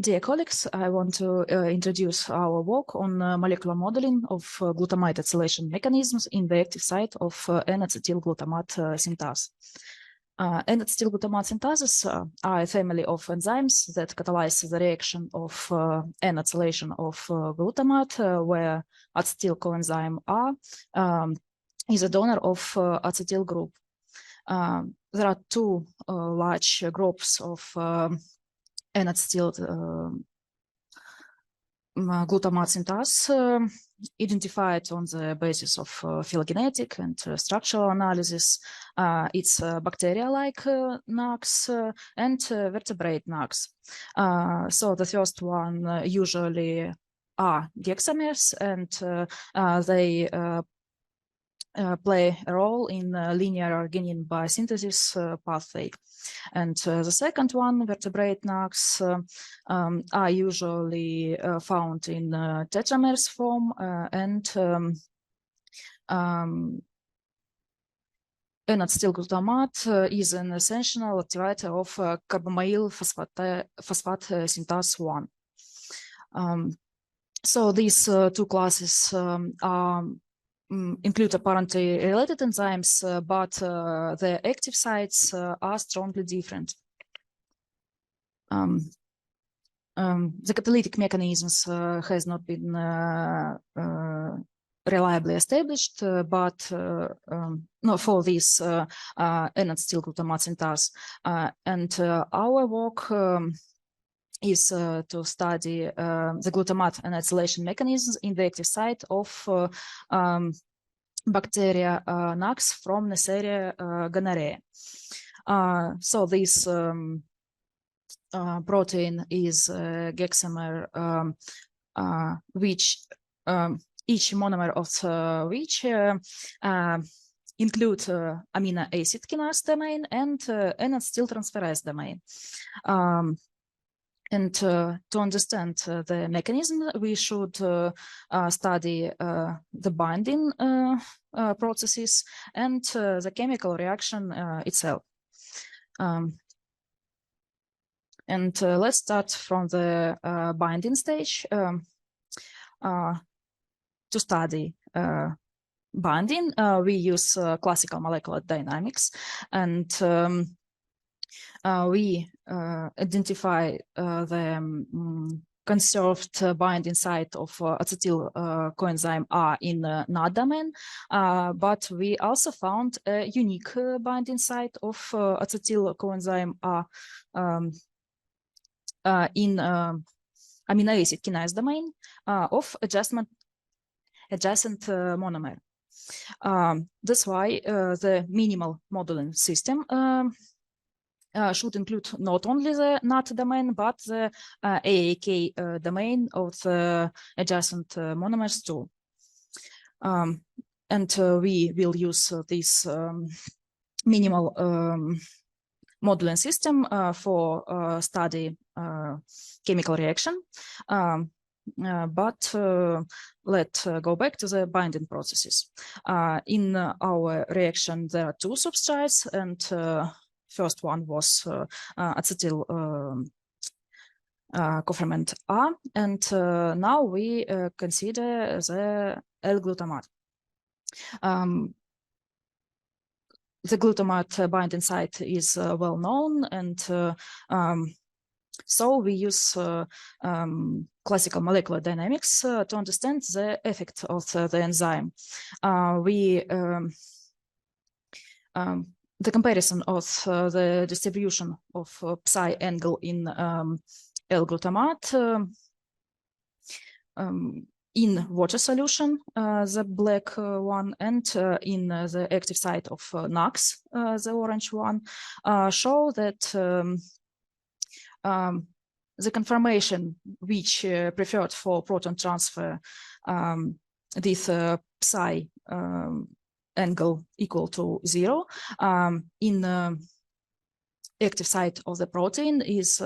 Dear colleagues, I want to introduce our work on molecular modeling of glutamate acylation mechanisms in the active site of N-acetylglutamate synthase. N-acetylglutamate syntheses are a family of enzymes that catalyze the reaction of N-acylation of glutamate, where acetyl coenzyme R is a donor of acetyl group. There are two large groups of N-acetylglutamate synthase identified on the basis of phylogenetic and structural analysis. It's bacteria-like NACs and vertebrate NACs. So the first one usually are hexamers, and they play a role in linear arginine biosynthesis pathway. And the second one, vertebrate NACs, are usually found in tetramers form and N-acetylglutamate is an essential activator of carbamyl phosphate synthase 1. So these two classes are include apparently related enzymes, but the active sites are strongly different. The catalytic mechanisms has not been reliably established, but no, for this N-acetylglutamate synthase. And our work is to study the glutamate and acylation mechanisms in the active site of bacteria NACs from Neisseria gonorrhea. So this protein is a hexamer, which each monomer of which include amino acid kinase domain and N-acetyltransferase domain. And to understand the mechanism, we should study the binding processes and the chemical reaction itself. And let's start from the binding stage. To study binding, we use classical molecular dynamics, and we identify the conserved binding site of acetyl coenzyme R in NAD domain, but we also found a unique binding site of acetyl coenzyme R in amino acid kinase domain of adjacent monomer. That's why the minimal modeling system should include not only the NAD domain, but the AAK domain of the adjacent monomers too. And we will use this minimal modeling system for study chemical reaction. But let's go back to the binding processes. In our reaction, there are two substrates, and first one was acetyl coferment R, and now we consider the L-glutamate. The glutamate binding site is well known, and so we use classical molecular dynamics to understand the effect of the enzyme. The comparison of the distribution of psi angle in L-glutamate in water solution, the black one, and in the active site of NACs, the orange one, show that the conformation which preferred for proton transfer, this psi angle equal to 0 in active site of the protein is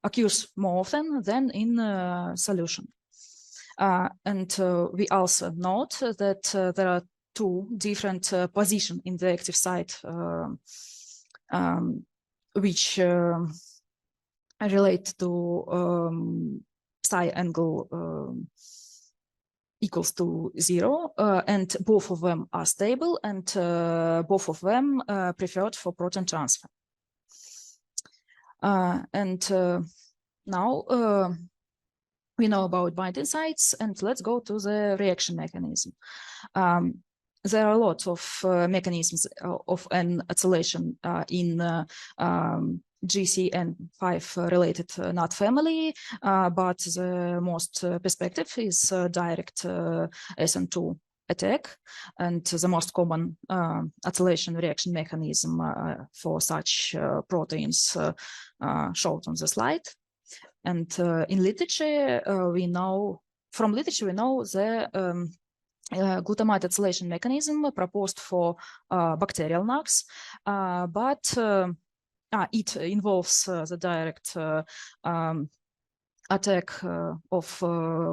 occurs more often than in solution. And we also note that there are two different positions in the active site which relate to psi angle equals to 0, and both of them are stable, and both of them preferred for proton transfer. Now we know about binding sites, and let's go to the reaction mechanism. There are a lot of mechanisms of N-acylation in GCN5 related NAT family, but the most perspective is direct SN2 attack, and the most common acylation reaction mechanism for such proteins showed on the slide. And in literature, we know the glutamate acylation mechanism proposed for bacterial NACs, but it involves the direct attack of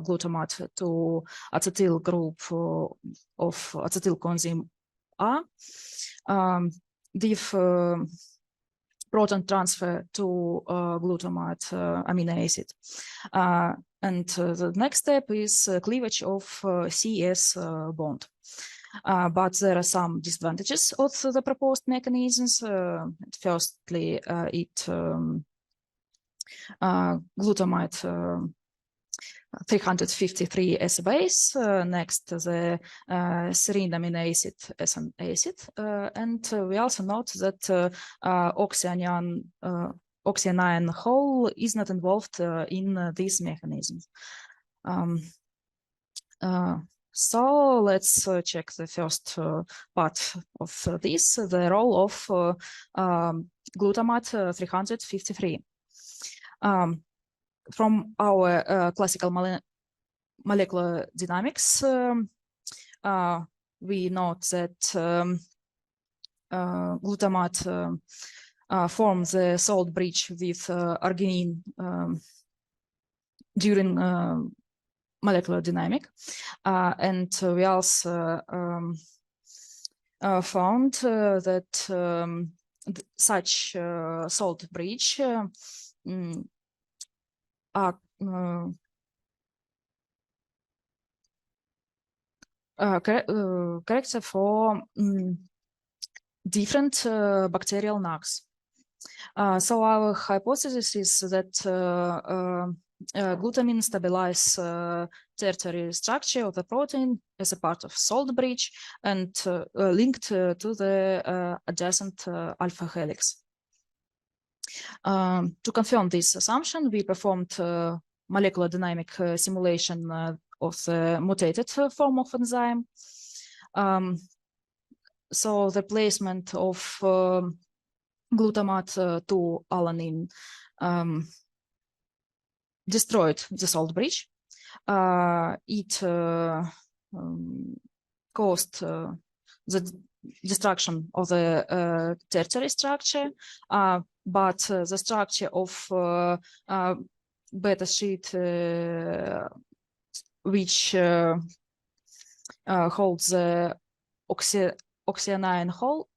glutamate to acetyl group of acetyl coenzyme A, with proton transfer to glutamate amino acid. And the next step is cleavage of CS bond. But there are some disadvantages of the proposed mechanisms. Firstly, glutamate 353 as a base, next the serine amino acid as an acid, and we also note that oxyanion hole is not involved in these mechanisms. So let's check the first part of this, the role of glutamate 353. From our classical molecular dynamics, we note that glutamate forms a salt bridge with arginine during molecular dynamic, and we also found that such salt bridge are correct for different bacterial NACs. So our hypothesis is that glutamine stabilizes tertiary structure of the protein as a part of salt bridge and linked to the adjacent alpha helix. To confirm this assumption, we performed molecular dynamic simulation of the mutated form of enzyme. So the placement of glutamate to alanine destroyed the salt bridge. It caused the destruction of the tertiary structure, but the structure of beta sheet, which holds the oxyanion hole,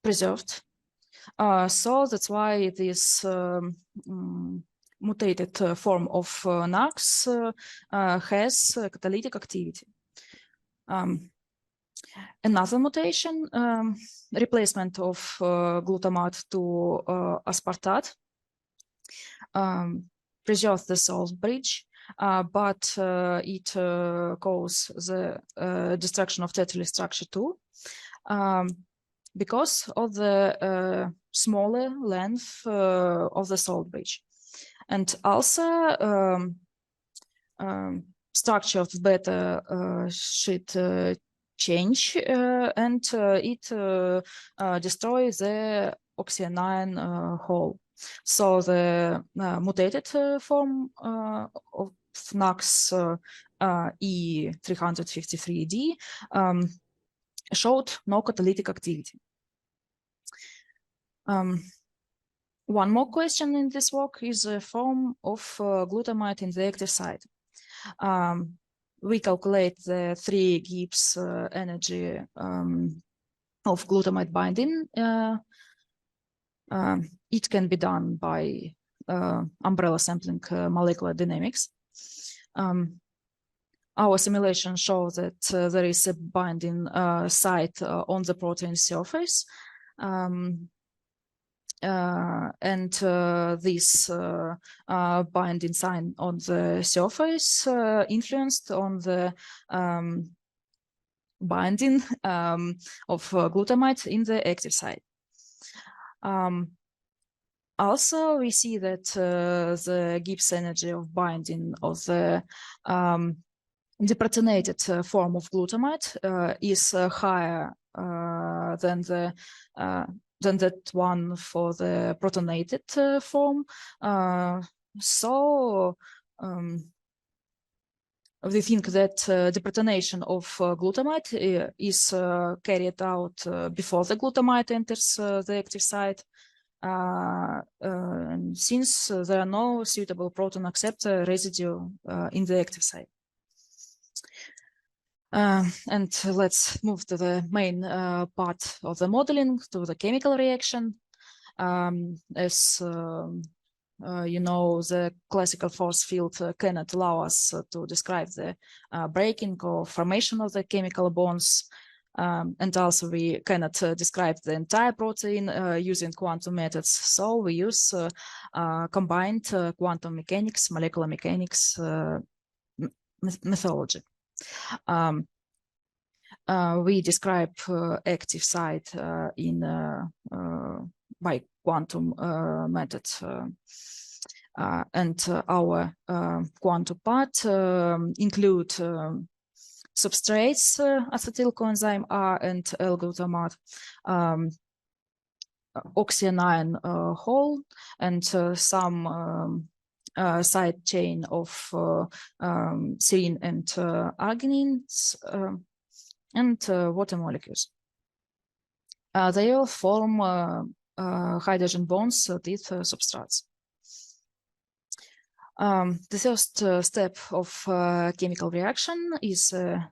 preserved. So that's why this mutated form of NACs has catalytic activity. Another mutation, replacement of glutamate to aspartate, preserves the salt bridge, but it causes the destruction of tertiary structure too, because of the smaller length of the salt bridge. And also structure of beta sheet change, and it destroys the oxyanion hole. So the mutated form of NACs E353D showed no catalytic activity. One more question in this work is the form of glutamate in the active site. We calculate the 3 Gibbs energy of glutamate binding It can be done by umbrella sampling molecular dynamics. Our simulation shows that there is a binding site on the protein surface. And this binding sign on the surface influenced on the binding of glutamate in the active site. Also, we see that the Gibbs energy of binding of the deprotonated form of glutamate is higher than that one for the protonated form. So we think that deprotonation of glutamate is carried out before the glutamate enters the active site. Since there are no suitable proton acceptor residue in the active site. And let's move to the main part of the modeling, to the chemical reaction. As you know, the classical force field cannot allow us to describe the breaking or formation of the chemical bonds. And also we cannot describe the entire protein using quantum methods. So we use combined quantum mechanics, molecular mechanics methodology. We describe active site by quantum method. And our quantum part include substrates, acetyl coenzyme R and L-glutamate, oxyanion hole, and some side chain of serine and arginines, and water molecules. They all form hydrogen bonds with substrates. The first step of chemical reaction is a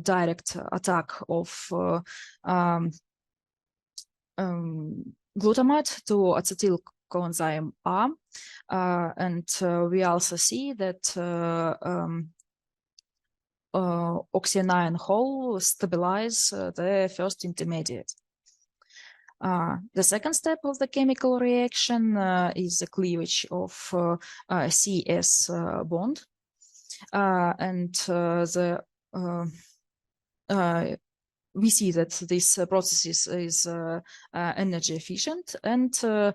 direct attack of glutamate to acetyl coenzyme R, and we also see that oxyanion hole stabilize the first intermediate. The second step of the chemical reaction is the cleavage of CS bond, and we see that this process is energy efficient, and the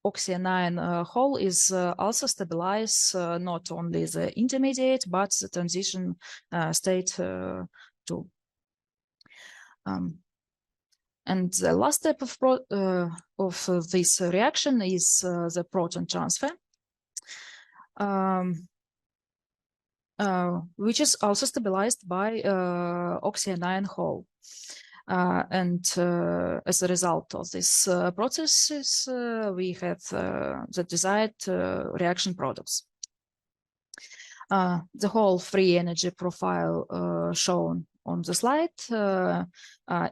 oxyanion hole is also stabilize not only the intermediate but the transition state too. And the last step of this reaction is the proton transfer, which is also stabilized by oxyanion hole. And as a result of this processes, we have the desired reaction products. The whole free energy profile shown on the slide,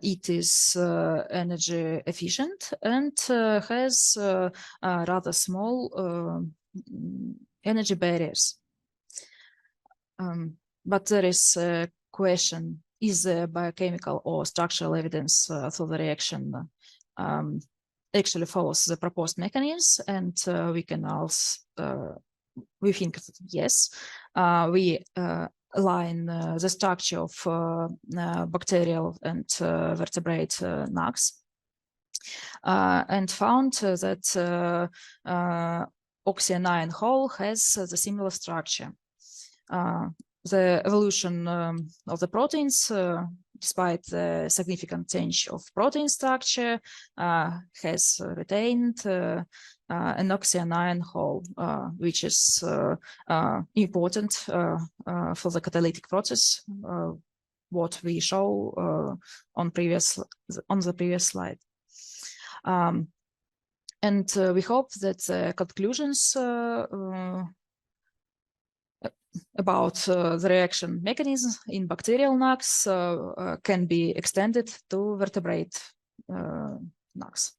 it is energy efficient and has rather small energy barriers. But there is a question, is there biochemical or structural evidence for the reaction actually follows the proposed mechanisms? And we can also, we think that yes, we align the structure of bacterial and vertebrate NACs and found that oxyanion hole has the similar structure. The evolution of the proteins, despite the significant change of protein structure, has retained an oxyanion hole, which is important for the catalytic process, what we show on the previous slide. And we hope that the conclusions about the reaction mechanisms in bacterial NACs can be extended to vertebrate NACs.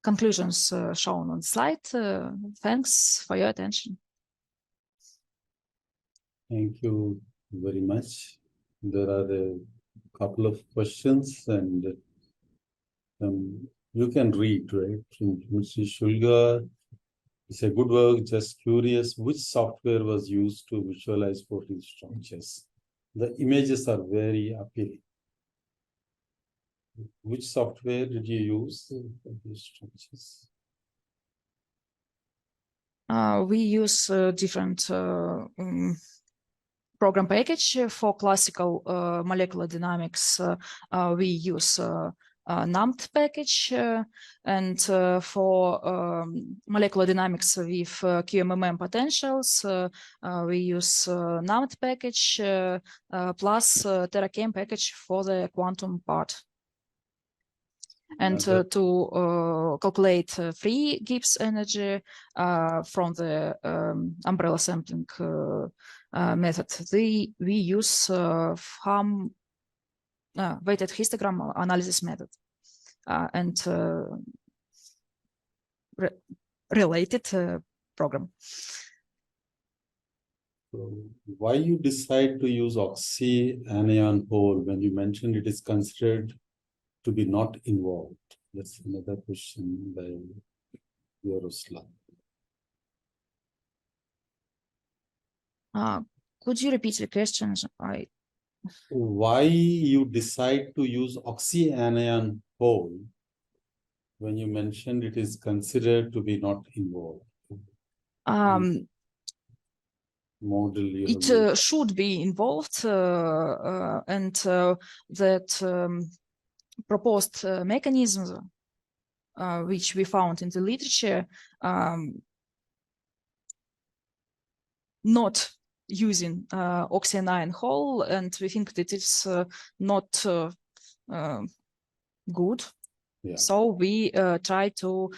conclusions shown on the slide. Thanks for your attention. Thank you very much. There are a couple of questions, and you can read, right? Mr. Shulga, it's a good work. Just curious, which software was used to visualize protein structures? The images are very appealing. Which software did you use for these structures? We use different program package. For classical molecular dynamics, we use NumPy package, and for molecular dynamics with QMMM potentials, we use NumPy package plus TerraChem package for the quantum part. And to calculate free Gibbs energy from the umbrella sampling method, we use weighted histogram analysis method and related program. So why you decide to use oxyanion hole when you mentioned it is considered to be not involved? That's another question by Yaroslav. Could you repeat the questions? Why you decide to use oxyanion hole when you mentioned it is considered to be not involved? Model it should be involved, and that proposed mechanisms which we found in the literature not using oxyanion hole, and we think that it's not good. Yeah. So we try to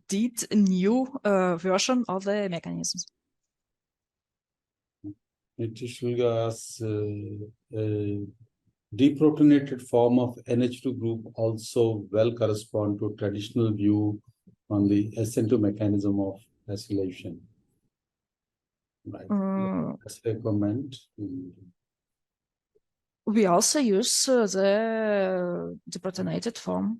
did a new version of the mechanisms. Shulga's deprotonated form of NH2 group also well correspond to traditional view on the SN2 mechanism of acylation. Right. That's a comment. We also use the deprotonated form.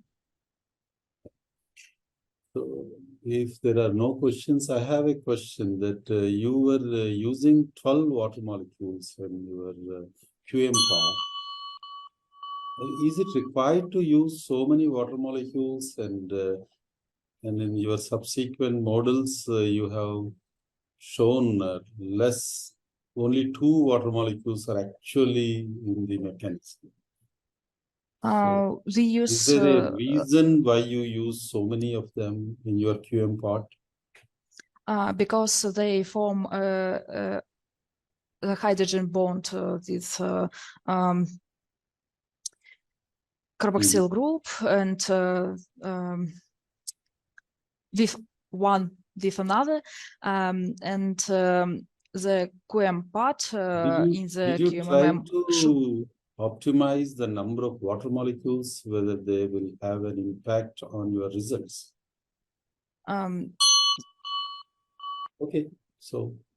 So if there are no questions, I have a question that you were using 12 water molecules when you were QM part. Is it required to use so many water molecules, and in your subsequent models you have shown only 2 water molecules are actually in the mechanism? We use. Is there a reason why you use so many of them in your QM part? Because they form the hydrogen bond with carboxyl group, and with one with another, and the QM part in the did you QMM try to optimize the number of water molecules, whether they will have an impact on your results? Okay, so